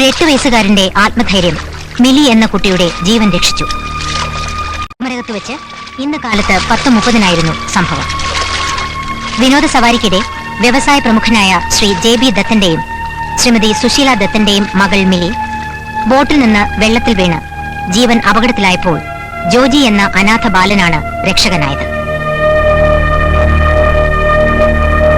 ഒരു 8 വയസ്സുകാരന്റെ ആത്മധൈര്യം മിലി എന്ന കുട്ടിയുടെ ജീവൻ രക്ഷിച്ചു. കുമരകത്ത് വെച്ച് ഇന്ന് കാലത്ത് 10:30 സംഭവം. വിനോദ സവാരിക്കിടെ വ്യവസായ പ്രമുഖനായ ശ്രീ JB ദത്തന്റെയും ശ്രീമതി സുശീല ദത്തന്റെയും മകൾ മിലി ബോട്ടിൽ നിന്ന് വെള്ളത്തിൽ വീണ് ജീവൻ അപകടത്തിലായപ്പോൾ ജോജി എന്ന അനാഥ ബാലനാണ് രക്ഷകനായത്.